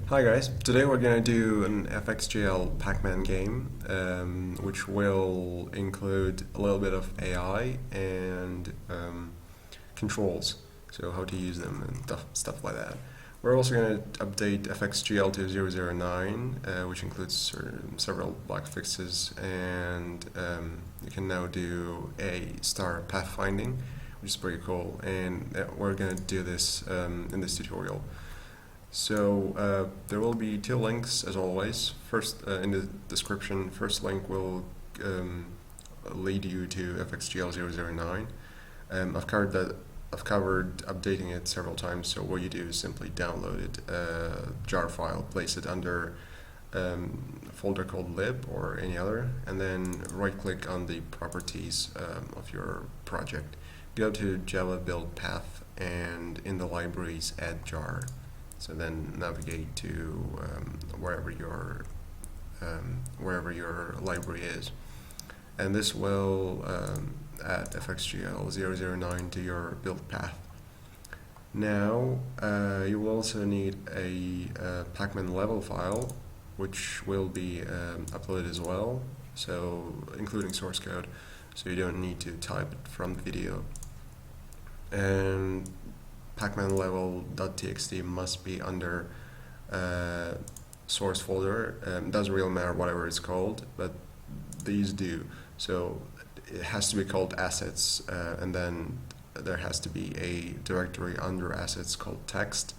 Hi guys, today we're gonna do an FXGL Pac-Man game, which will include a little bit of AI and controls, so how to use them and stuff like that. We're also gonna update FXGL to 009, which includes several bug fixes, and you can now do a star pathfinding, which is pretty cool, and we're gonna do this in this tutorial. So there will be two links as always. First, in the description, first link will lead you to FXGL 009. I've covered updating it several times. So what you do is simply download it, jar file, place it under a folder called lib or any other, and then right-click on the properties of your project. Go to Java build path, and in the libraries add jar. So then navigate to wherever your library is, and this will add FXGL 009 to your build path. Now you will also need a Pacman level file, which will be uploaded as well, so including source code, so you don't need to type it from the video. And Pacman level.txt must be under source folder. Doesn't really matter whatever it's called, but these do. So it has to be called assets, and then there has to be a directory under assets called text,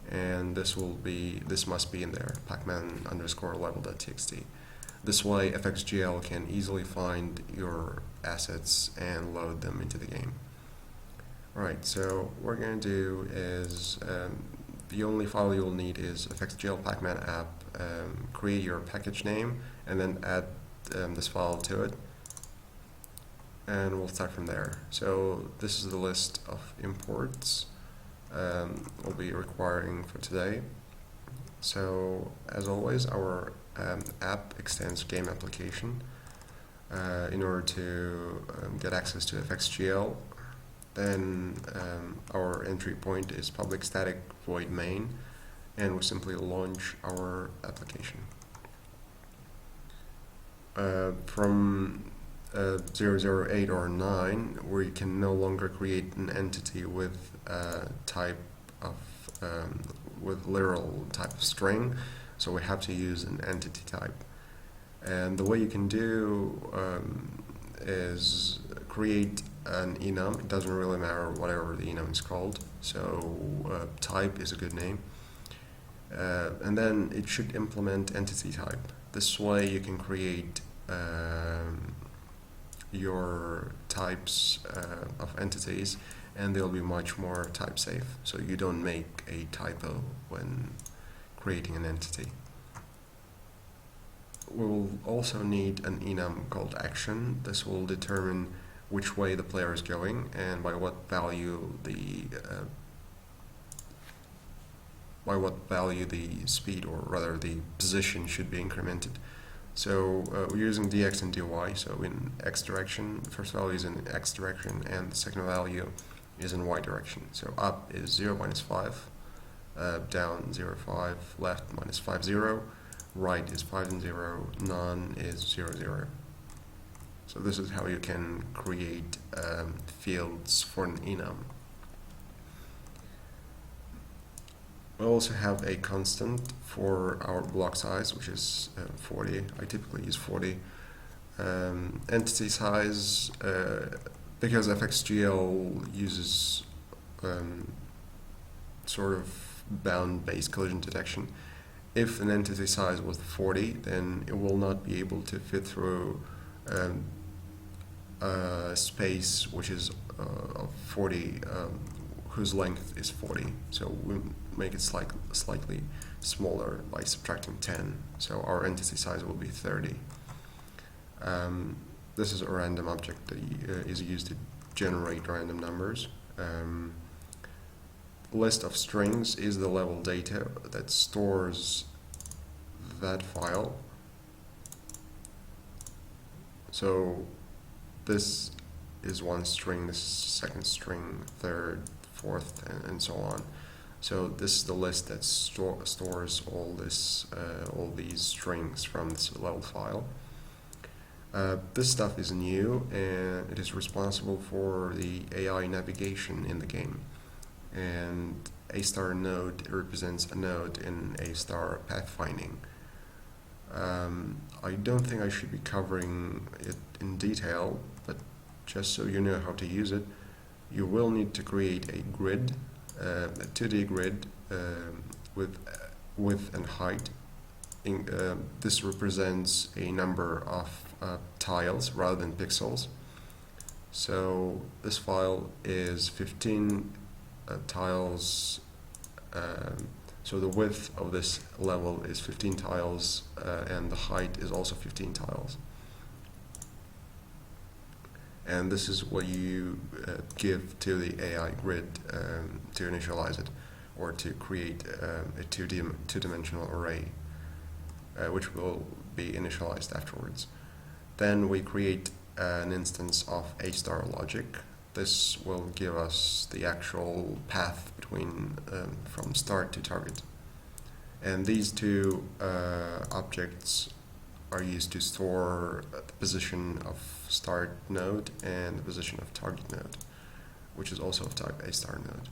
and this must be in there, Pacman underscore level.txt. This way FXGL can easily find your assets and load them into the game. Right, so what we're going to do is the only file you'll need is FXGL Pac-Man app. Create your package name and then add this file to it, and we'll start from there. So this is the list of imports we'll be requiring for today. So as always, our app extends game application in order to get access to FXGL. Then our entry point is public static void main, and we simply launch our application. From 008 or 9, we can no longer create an entity with type of with literal type of string, so we have to use an entity type. And the way you can do is create an enum. It doesn't really matter whatever the enum is called, so type is a good name, and then it should implement entity type. This way you can create your types of entities, and they'll be much more type safe, so you don't make a typo when creating an entity. We will also need an enum called action. This will determine which way the player is going and by what value the speed, or rather the position, should be incremented. So we're using dx and dy. So in x direction, the first value is in x direction, and the second value is in y direction. So up is 0 minus 5, down 0, 5, left minus 5, 0, right is 5 and 0, none is 0, 0. So this is how you can create fields for an enum. We also have a constant for our block size, which is 40. I typically use 40. Entity size, because FXGL uses sort of bound-based collision detection. If an entity size was 40, then it will not be able to fit through space which is of 40, whose length is 40. So we make it slightly smaller by subtracting 10. So our entity size will be 30. This is a random object that is used to generate random numbers. List of strings is the level data that stores that file. So this is one string, this is second string, third, fourth, and so on. So this is the list that stores all these strings from this level file. This stuff is new, and it is responsible for the AI navigation in the game. And A star node represents a node in A star pathfinding. I don't think I should be covering it in detail, but just so you know how to use it, you will need to create a grid, a 2D grid with width and height. This represents a number of tiles rather than pixels. So this file is 15 tiles. So the width of this level is 15 tiles, and the height is also 15 tiles. And this is what you give to the AI grid to initialize it, or to create a two-dimensional array, which will be initialized afterwards. Then we create an instance of A star logic. This will give us the actual path between from start to target. And these two objects are used to store the position of start node and the position of target node, which is also of type A star node.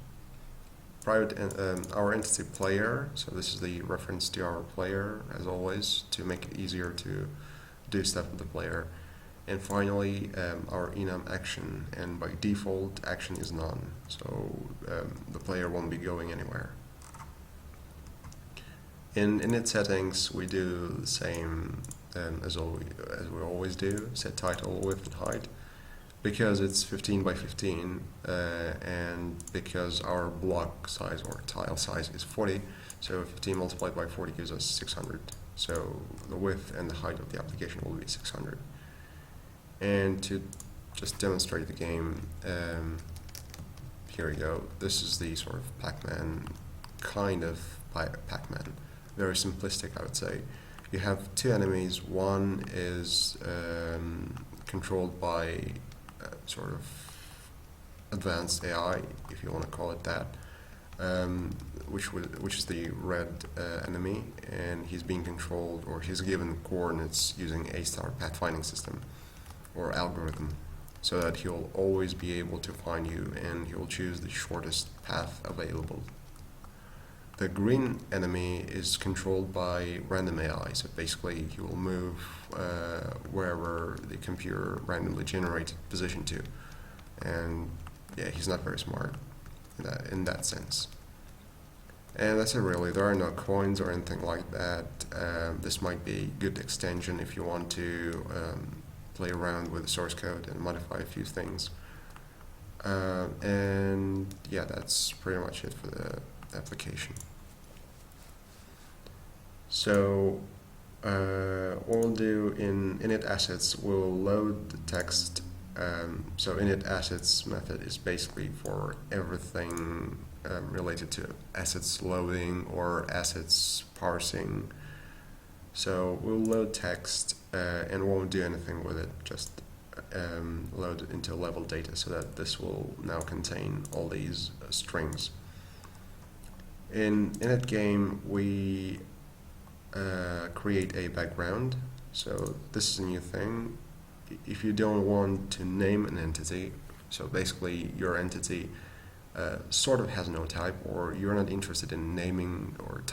Our entity player, so this is the reference to our player, as always, to make it easier to do stuff with the player. And finally, our enum action, and by default, action is none, so the player won't be going anywhere. In init settings, we do the same as we always do, set title, width, and height, because it's 15 by 15, and because our block size or tile size is 40, so 15 multiplied by 40 gives us 600. So the width and the height of the application will be 600. And to just demonstrate the game, here we go. This is the sort of Pac-Man, kind of Pac-Man. Very simplistic, I would say. You have two enemies. One is controlled by sort of advanced AI, if you want to call it that, which is the red enemy, and he's being controlled, or he's given coordinates using A star pathfinding system or algorithm, so that he'll always be able to find you, and he'll choose the shortest path available. The green enemy is controlled by random AI, so basically he will move wherever the computer randomly generates position to, and yeah, he's not very smart in that sense. And that's it really. There are no coins or anything like that. This might be a good extension if you want to play around with the source code and modify a few things. And yeah, that's pretty much it for the application. So what we'll do in init assets, we'll load the text. So init assets method is basically for everything related to assets loading or assets parsing. So we'll load text and won't do anything with it, just load it into level data, so that this will now contain all these strings. In init game, we create a background. So this is a new thing. If you don't want to name an entity, so basically your entity sort of has no type, or you're not interested in naming or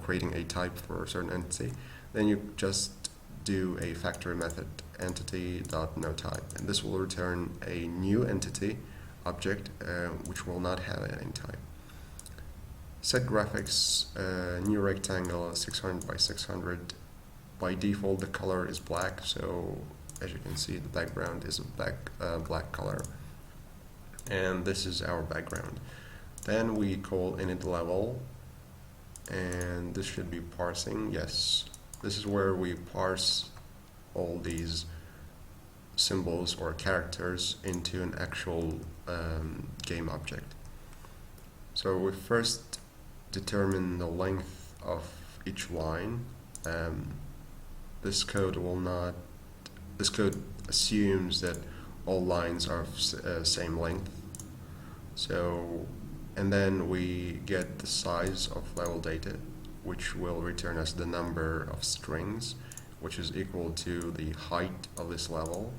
creating a type for a certain entity, then you just do a factory method entity.noType, and this will return a new entity object which will not have any type. Set graphics, new rectangle 600 by 600. By default the color is black, so as you can see the background is a black color, and this is our background. Then we call init level, and this should be parsing. Yes, this is where we parse all these symbols or characters into an actual game object. So we first determine the length of each line. This code assumes that all lines are of same length. So And then we get the size of level data, which will return us the number of strings, which is equal to the height of this level.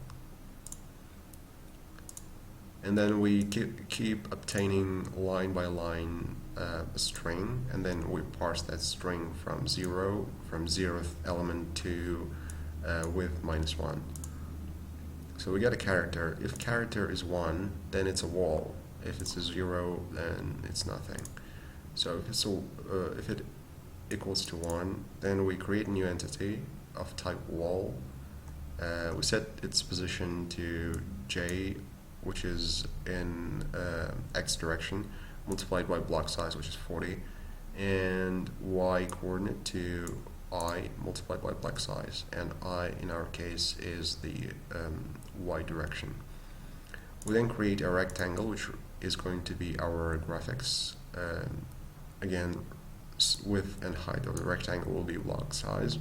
And then we keep obtaining line by line a string, and then we parse that string from 0th element to width -1. So we get a character. If character is 1, then it's a wall. If it's a 0, then it's nothing. So if it equals to 1, then we create a new entity of type wall. We set its position to j, which is in x direction, multiplied by block size, which is 40, and y coordinate to I multiplied by block size, and I in our case is the y direction. We then create a rectangle, which is going to be our graphics. Again, width and height of the rectangle will be block size.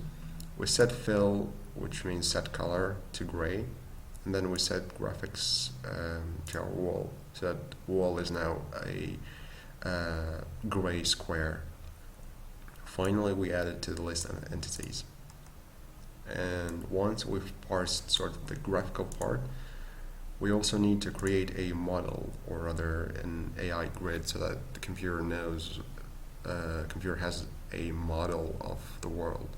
We set fill, which means set color, to gray, and then we set graphics to our wall. So that wall is now a gray square. Finally, we add it to the list of entities. And once we've parsed sort of the graphical part, we also need to create a model, or rather an AI grid, so that the computer knows, computer has a model of the world.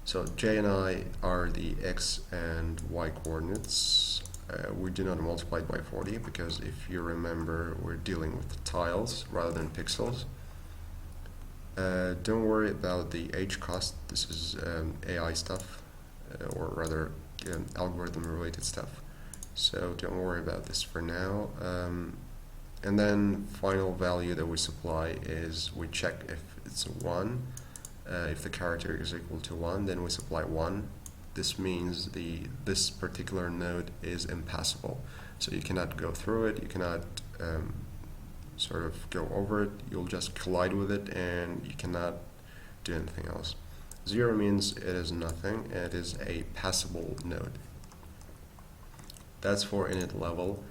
So j and I are the x and y coordinates. We do not multiply by 40 because, if you remember, we're dealing with tiles rather than pixels. Don't worry about the h cost. This is AI stuff, or rather algorithm related stuff. So don't worry about this for now. And then final value that we supply is, we check if it's 1. If the character is equal to 1, then we supply 1. This means this particular node is impassable. So you cannot go through it, you cannot sort of go over it, you'll just collide with it, and you cannot do anything else. 0 means it is nothing, and it is a passable node. That's for init level.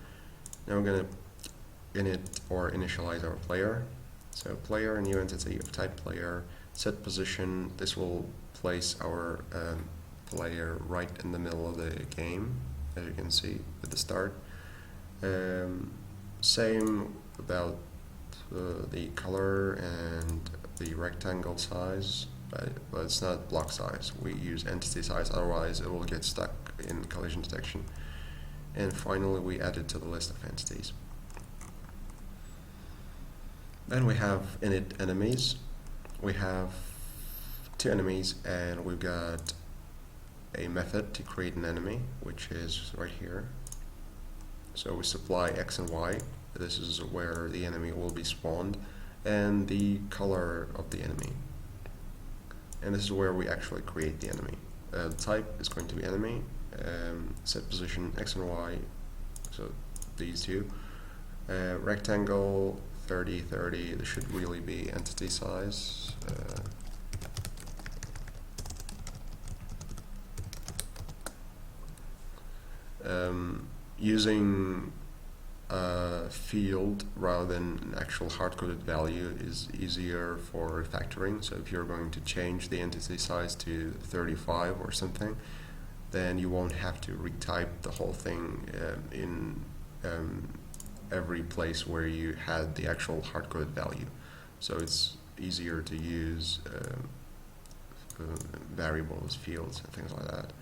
Now we're going to init or initialize our player. So player, new entity of type player, set position. This will place our player right in the middle of the game, as you can see at the start. Same about the color and the rectangle size, but it's not block size. We use entity size, otherwise it will get stuck in collision detection. And finally, we add it to the list of entities. Then we have init enemies. We have 2 enemies, and we've got a method to create an enemy, which is right here. So we supply x and y. This is where the enemy will be spawned, and the color of the enemy. And this is where we actually create the enemy. The type is going to be enemy. Set position x and y, so these two. Rectangle 30, 30. This should really be entity size. Using a field rather than an actual hard-coded value is easier for refactoring. So if you're going to change the entity size to 35 or something, then you won't have to retype the whole thing in every place where you had the actual hard-coded value. So it's easier to use variables, fields, and things like that.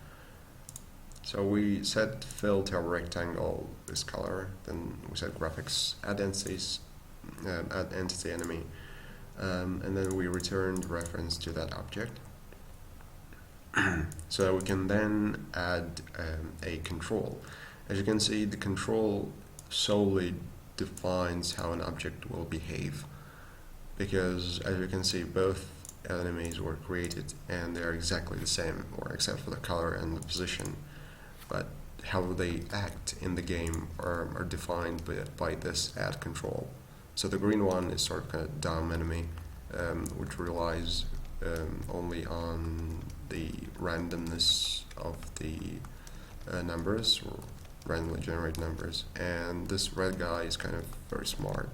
So we set fill to our rectangle, this color, then we set graphics, add entities, add entity enemy, and then we returned reference to that object. So we can then add a control. As you can see, the control solely defines how an object will behave, because as you can see, both enemies were created and they're exactly the same, or except for the color and the position, but how they act in the game are defined by this add control. So the green one is sort of kind of dumb enemy, which relies only on the randomness of the numbers, or randomly generated numbers, and this red guy is kind of very smart.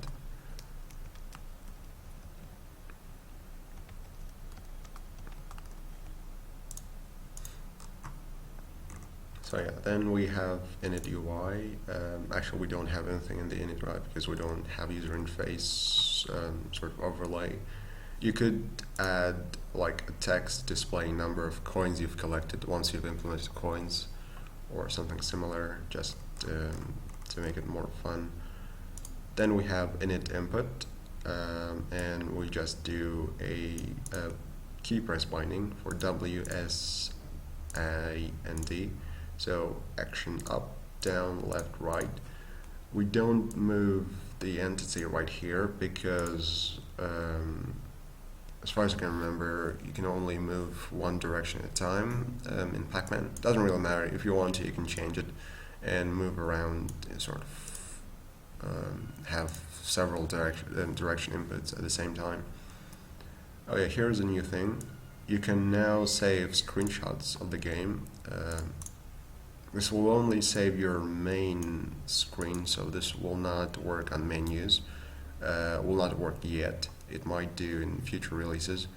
So yeah, then we have init UI. Actually, we don't have anything in the init UI because we don't have user interface sort of overlay. You could add like a text displaying number of coins you've collected once you've implemented coins, or something similar, just to make it more fun. Then we have init input, and we just do a key press binding for W, S, A, and D. So action up, down, left, right. We don't move the entity right here because as far as I can remember, you can only move one direction at a time in Pac-Man. Doesn't really matter. If you want to, you can change it and move around and sort of have several direction inputs at the same time. Oh yeah, here's a new thing. You can now save screenshots of the game. This will only save your main screen, so this will not work on menus. Will not work yet. It might do in future releases.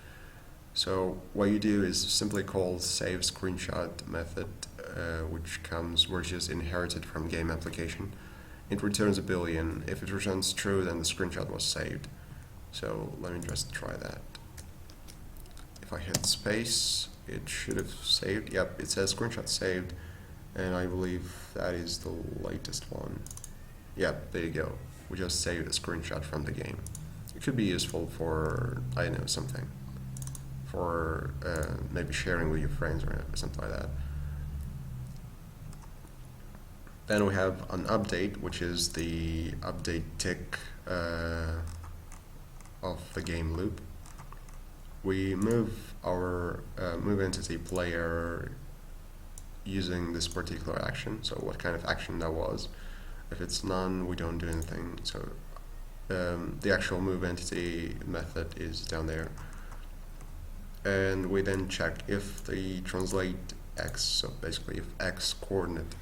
So what you do is simply call save screenshot method, which is inherited from game application. It returns a billion. If it returns true, then the screenshot was saved. So let me just try that. If I hit space, it should have saved. Yep, it says screenshot saved, and I believe that is the latest one. Yep, there you go. We just saved a screenshot from the game. It could be useful for, I don't know, something. For maybe sharing with your friends or something like that. Then we have an update, which is the update tick of the game loop. We move our move entity player using this particular action. So what kind of action that was. If it's none, we don't do anything. So the actual move entity method is down there. And we then check if the translate x, so basically if x coordinate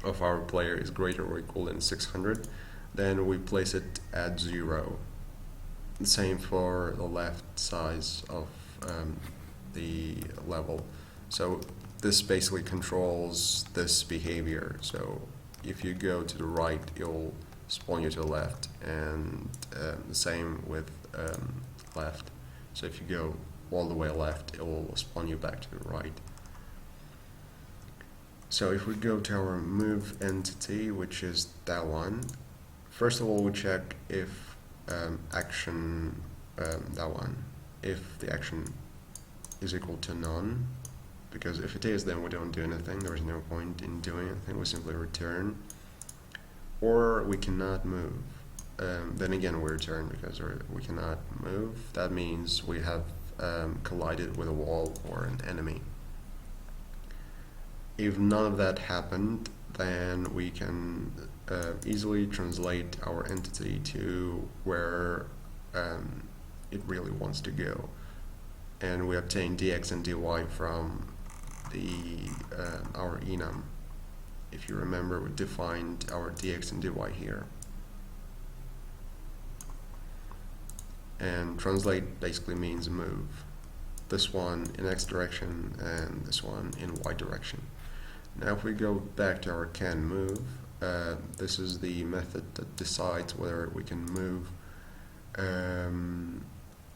of our player is greater or equal than 600, then we place it at 0. The same for the left size of the level. So this basically controls this behavior. So if you go to the right, it'll spawn you to the left, and the same with left. So if you go all the way left, it will spawn you back to the right. So if we go to our move entity, which is that one, first of all we check if action, that one, if the action is equal to none, because if it is, then we don't do anything. There's no point in doing anything. We simply return, or we cannot move. Then again we return because we cannot move. That means we have collided with a wall or an enemy. If none of that happened, then we can easily translate our entity to where it really wants to go, and we obtain dx and dy from the our enum. If you remember, we defined our dx and dy here. And translate basically means move. This one in x direction and this one in y direction. Now if we go back to our can move, this is the method that decides whether we can move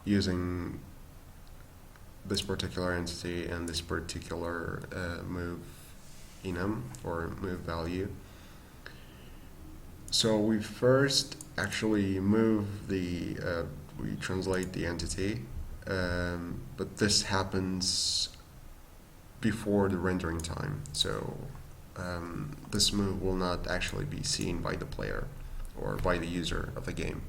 using this particular entity and this particular move enum or move value. So we first actually move the we translate the entity, but this happens before the rendering time. So this move will not actually be seen by the player or by the user of the game.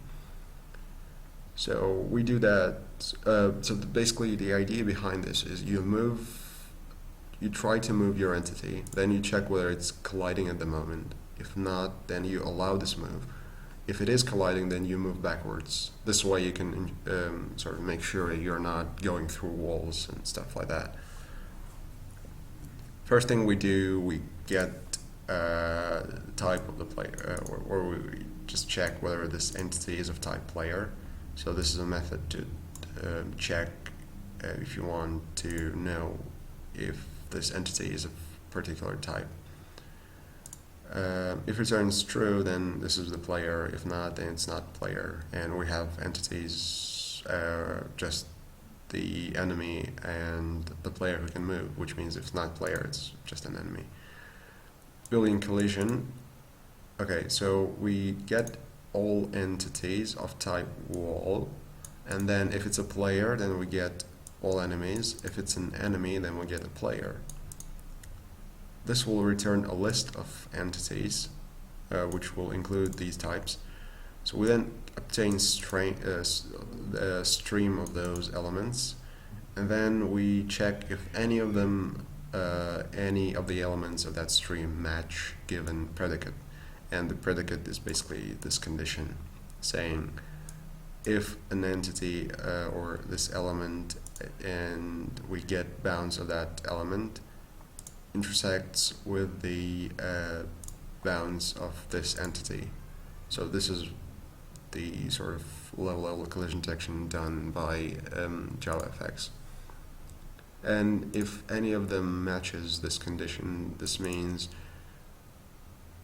So we do that. So basically the idea behind this is you try to move your entity, then you check whether it's colliding at the moment. If not, then you allow this move. If it is colliding, then you move backwards. This way you can sort of make sure you're not going through walls and stuff like that. First thing we do, we get type of the player, or we just check whether this entity is of type player. So this is a method to check if you want to know if this entity is of particular type. If it returns true, then this is the player. If not, then it's not player. And we have entities, just the enemy and the player who can move, which means if it's not player, it's just an enemy. Boolean collision. Okay, so we get all entities of type wall, and then if it's a player, then we get all enemies. If it's an enemy, then we get a player. This will return a list of entities, which will include these types. So we then obtain a stream of those elements, and then we check if any of them, any of the elements of that stream match given predicate. And the predicate is basically this condition saying if an entity or this element, and we get bounds of that element, intersects with the bounds of this entity. So this is the sort of low-level collision detection done by JavaFX. And if any of them matches this condition, this means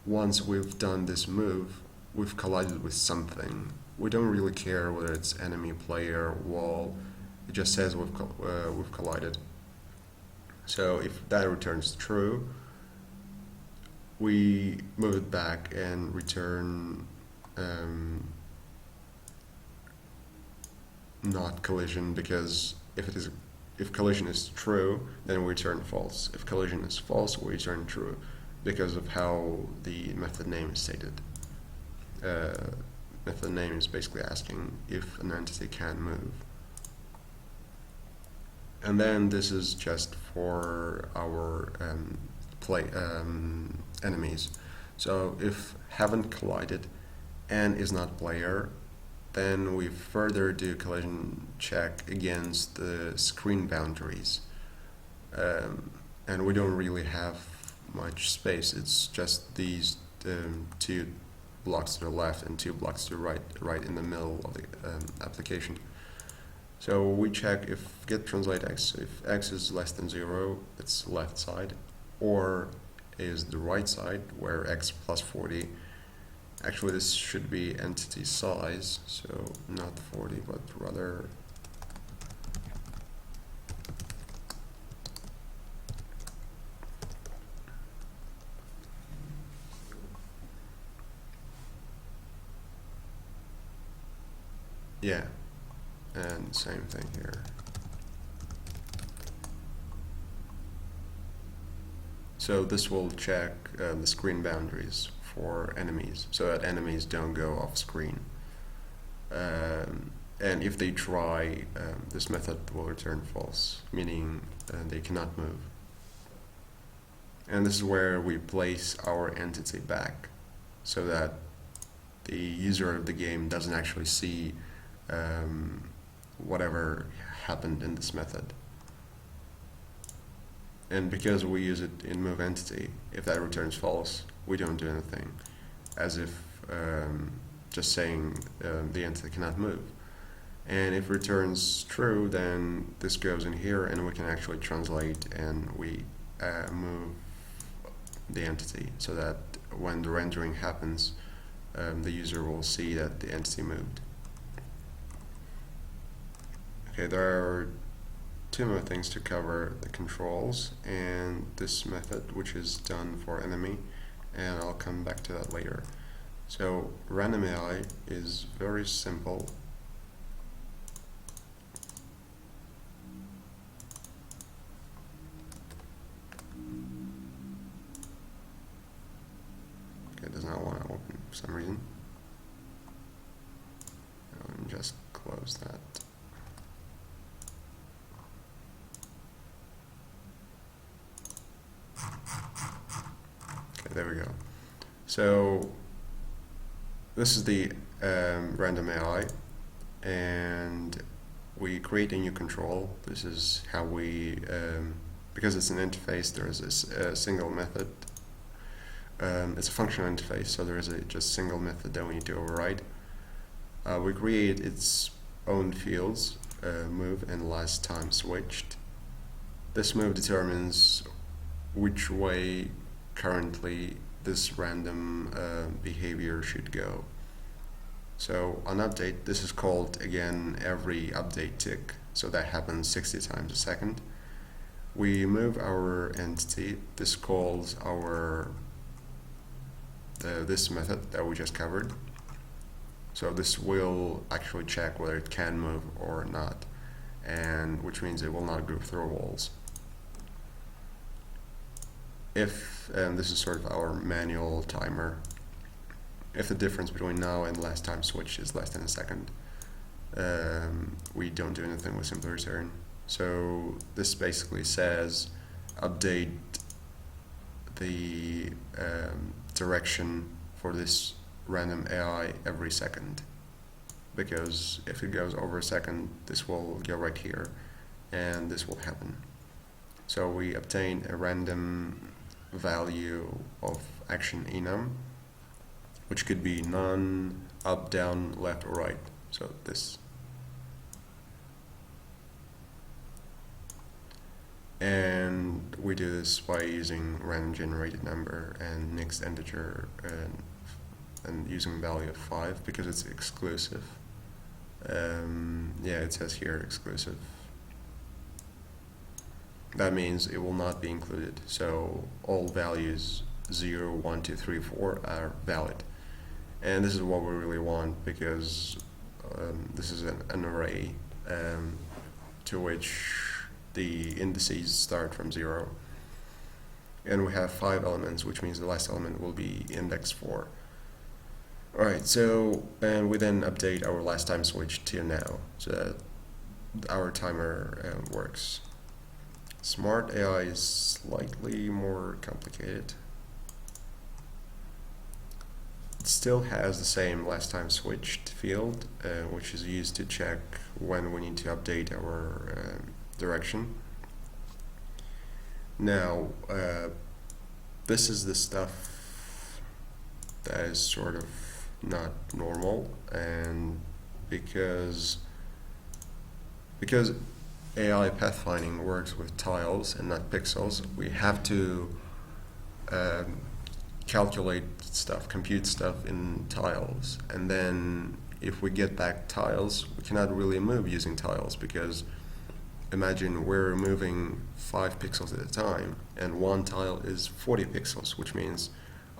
once we've done this move, we've collided with something. We don't really care whether it's enemy, player, wall. It just says we've collided. So if that returns true, we move it back and return not collision, because if collision is true, then we return false. If collision is false, we return true, because of how the method name is stated. Method name is basically asking if an entity can move. And then this is just for our enemies. So if haven't collided and is not player, then we further do collision check against the screen boundaries. And we don't really have much space. It's just these 2 blocks to the left and 2 blocks to the right in the middle of the application. So we check if get translate x. If x is less than 0, it's left side, or is the right side, where x plus 40. Actually, this should be entity size, so not 40, but rather yeah. And same thing here. So this will check the screen boundaries for enemies, so that enemies don't go off screen. And if they try, this method will return false, meaning they cannot move. And this is where we place our entity back, so that the user of the game doesn't actually see whatever happened in this method. And because we use it in move entity, if that returns false, we don't do anything, as if just saying the entity cannot move. And if it returns true, then this goes in here, and we can actually translate, and we move the entity, so that when the rendering happens, the user will see that the entity moved. Okay, there are 2 more things to cover: the controls and this method, which is done for enemy, and I'll come back to that later. So random AI is very simple. Okay, it does not want to open for some reason. Let me just close that. There we go. So this is the random AI, and we create a new control. This is how we, because it's an interface, there is a single method. It's a functional interface, so there is a just single method that we need to override. We create its own fields, move and last time switched. This move determines which way currently this random behavior should go. So on update, this is called again every update tick, so that happens 60 times a second. We move our entity. This calls our this method that we just covered. So this will actually check whether it can move or not, and which means it will not group through walls. If, and this is sort of our manual timer, if the difference between now and last time switched is less than a second, we don't do anything with simply return. So this basically says update the direction for this random AI every second, because if it goes over a second, this will go right here and this will happen. So we obtain a random value of action enum, which could be none, up, down, left, or right. So this. And we do this by using random generated number and next integer and using value of 5 because it's exclusive. Yeah, it says here exclusive. That means it will not be included. So all values 0, 1, 2, 3, 4 are valid. And this is what we really want because this is an array to which the indices start from 0. And we have 5 elements, which means the last element will be index 4. Alright, so and we then update our last time switch to now, so that our timer works. Smart AI is slightly more complicated. It still has the same last time switched field, which is used to check when we need to update our direction. Now, this is the stuff that is sort of not normal, and because AI pathfinding works with tiles and not pixels, we have to calculate stuff, compute stuff in tiles, and then if we get back tiles, we cannot really move using tiles because imagine we're moving 5 pixels at a time and one tile is 40 pixels, which means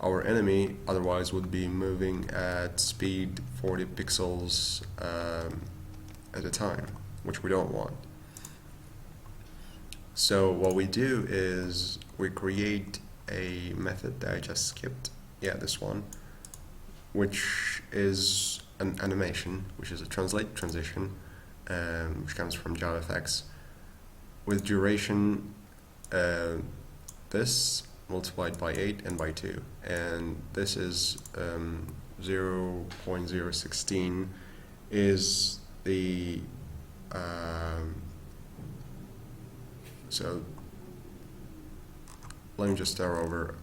our enemy otherwise would be moving at speed 40 pixels at a time, which we don't want. So what we do is we create a method that I just skipped, yeah, this one, which is an animation, which is a translate transition, which comes from JavaFX, with duration this multiplied by 8 and by 2, and this is 0.016 is the so let me just start over.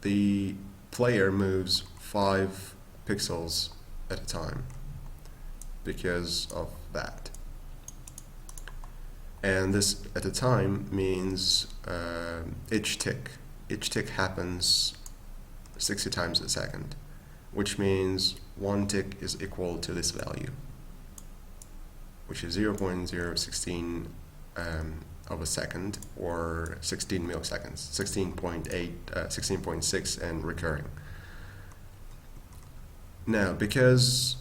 The player moves 5 pixels at a time because of that. And this at a time means each tick. Each tick happens 60 times a second, which means one tick is equal to this value, which is 0.016 of a second, or 16 milliseconds, 16.8, 16.6 and recurring. Now, because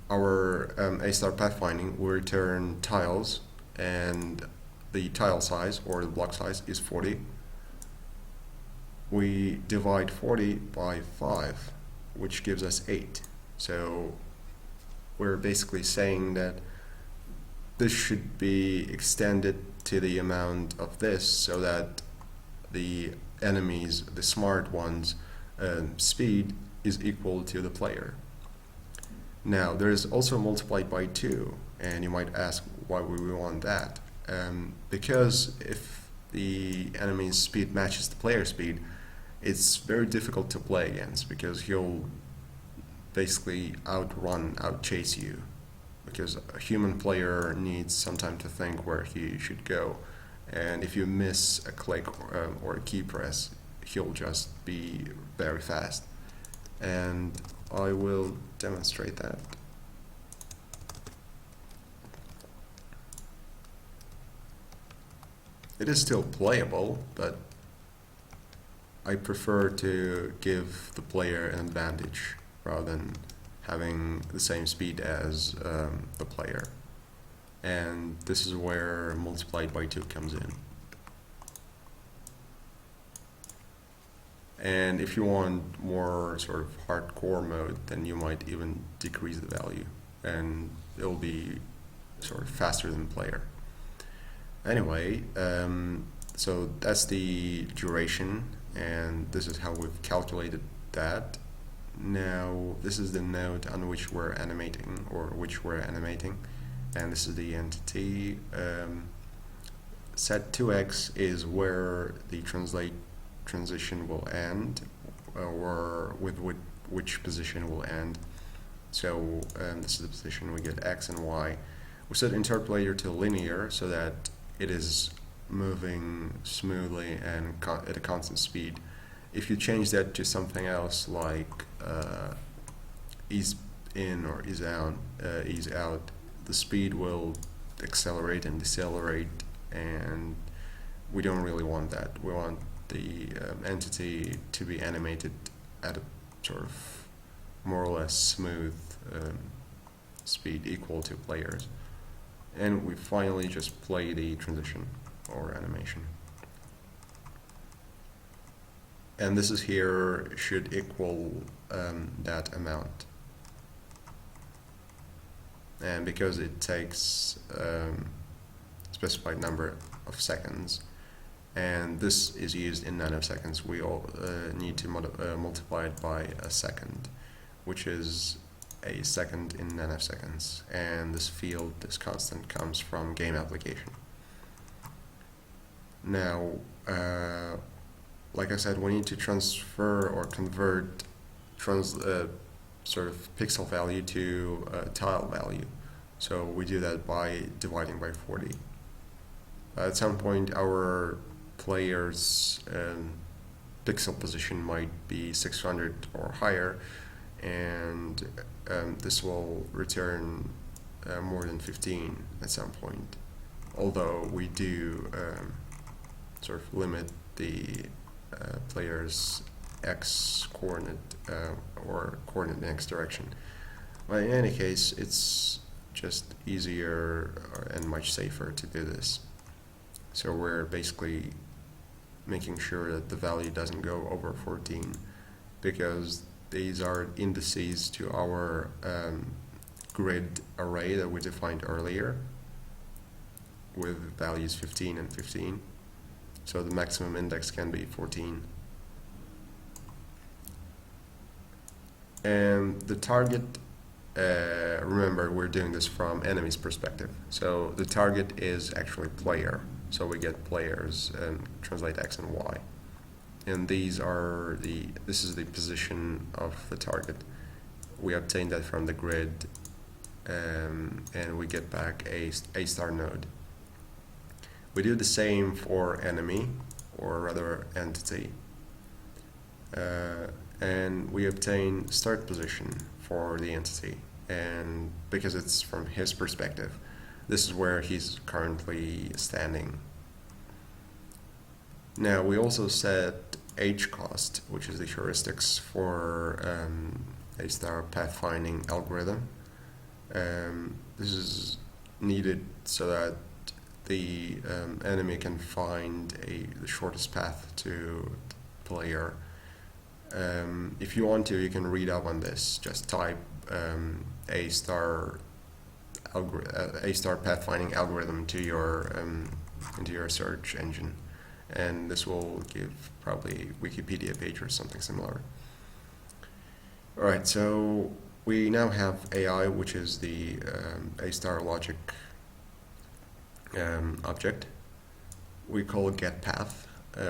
our A-star pathfinding will return tiles, and the tile size or the block size is 40, we divide 40 by 5, which gives us 8. So we're basically saying that this should be extended to the amount of this so that the enemies, the smart ones, speed is equal to the player. Now there's also multiplied by 2, and you might ask why would we want that? Because if the enemy's speed matches the player's speed, it's very difficult to play against because he'll basically outchase you, because a human player needs some time to think where he should go, And if you miss a click or a key press, he'll just be very fast. And I will demonstrate that. It is still playable, but I prefer to give the player an advantage rather than having the same speed as the player. And this is where multiplied by 2 comes in. And if you want more sort of hardcore mode, then you might even decrease the value, and it'll be sort of faster than player. Anyway, so that's the duration, and this is how we've calculated that. Now, this is the node on which we're animating, and this is the entity. Set 2x is where the transition will end, or with which position will end. So this is the position. We get x and y. We set interpolator to linear so that it is moving smoothly and at a constant speed. If you change that to something else like ease in or ease out, the speed will accelerate and decelerate, and we don't really want that. We want the entity to be animated at a sort of more or less smooth speed equal to players. And we finally just play the transition or animation. And this is here should equal that amount. And because it takes specified number of seconds, and this is used in nanoseconds, we all need to multiply it by a second, which is a second in nanoseconds. And this field, this constant, comes from game application. Now, like I said, we need to transfer or convert sort of pixel value to tile value. So we do that by dividing by 40. At some point, our player's pixel position might be 600 or higher, and this will return more than 15 at some point. Although we do sort of limit the player's x coordinate or coordinate in x direction. But in any case, it's just easier and much safer to do this. So we're basically making sure that the value doesn't go over 14, because these are indices to our grid array that we defined earlier with values 15 and 15. So the maximum index can be 14. And the target, remember, we're doing this from enemy's perspective. So the target is actually player. So we get players and translate x and y. And this is the position of the target. We obtain that from the grid, and we get back a star node. We do the same for enemy, or rather entity. And we obtain start position for the entity, and because it's from his perspective, this is where he's currently standing. Now we also set H cost, which is the heuristics for a star pathfinding algorithm. This is needed so that the enemy can find the shortest path to the player. If you want to, you can read up on this. Just type a star pathfinding algorithm to your into your search engine, and this will give probably Wikipedia page or something similar. All right, so we now have AI, which is the a star logic object. We call it getPath.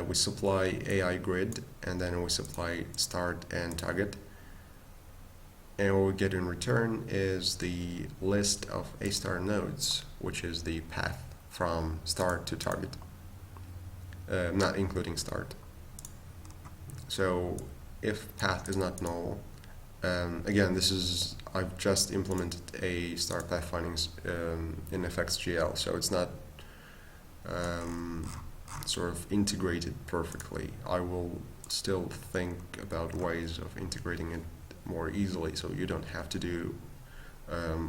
We supply AI grid, and then we supply start and target. And what we get in return is the list of A star nodes, which is the path from start to target. not including start. So if path is not null, again, I've just implemented a start pathfinding in FXGL, so it's not sort of integrated perfectly. I will still think about ways of integrating it more easily, so you don't have to do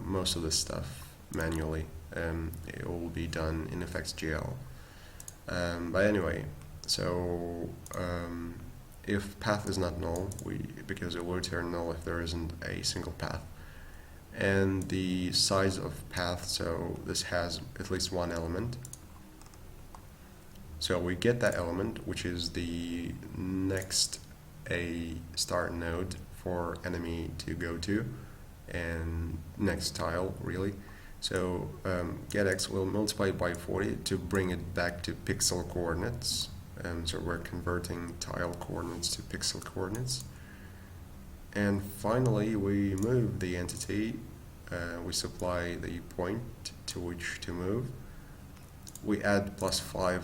most of this stuff manually. It will be done in FXGL. But anyway, so if path is not null, because it will return null if there isn't a single path. And the size of path, so this has at least one element. So we get that element, which is the next a start node for enemy to go to, and next tile really. So getX will multiply it by 40 to bring it back to pixel coordinates. So we're converting tile coordinates to pixel coordinates. And finally, we move the entity. We supply the point to which to move. We add +5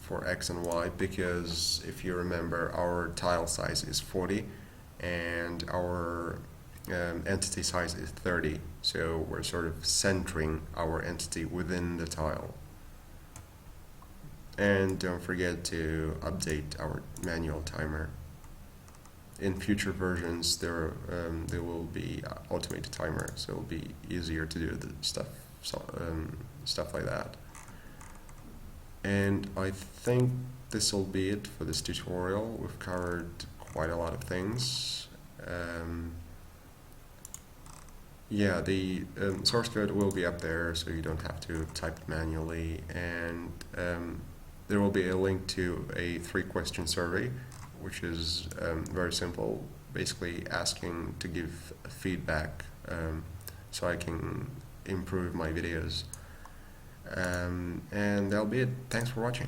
for X and Y, because if you remember, our tile size is 40 and our entity size is 30. So we're sort of centering our entity within the tile. And don't forget to update our manual timer. In future versions, there will be automated timer, so it'll be easier to do the stuff like that. And I think this will be it for this tutorial. We've covered quite a lot of things. Yeah, the source code will be up there, so you don't have to type it manually. And there will be a link to a 3-question survey, which is very simple, basically asking to give feedback so I can improve my videos. And that'll be it. Thanks for watching.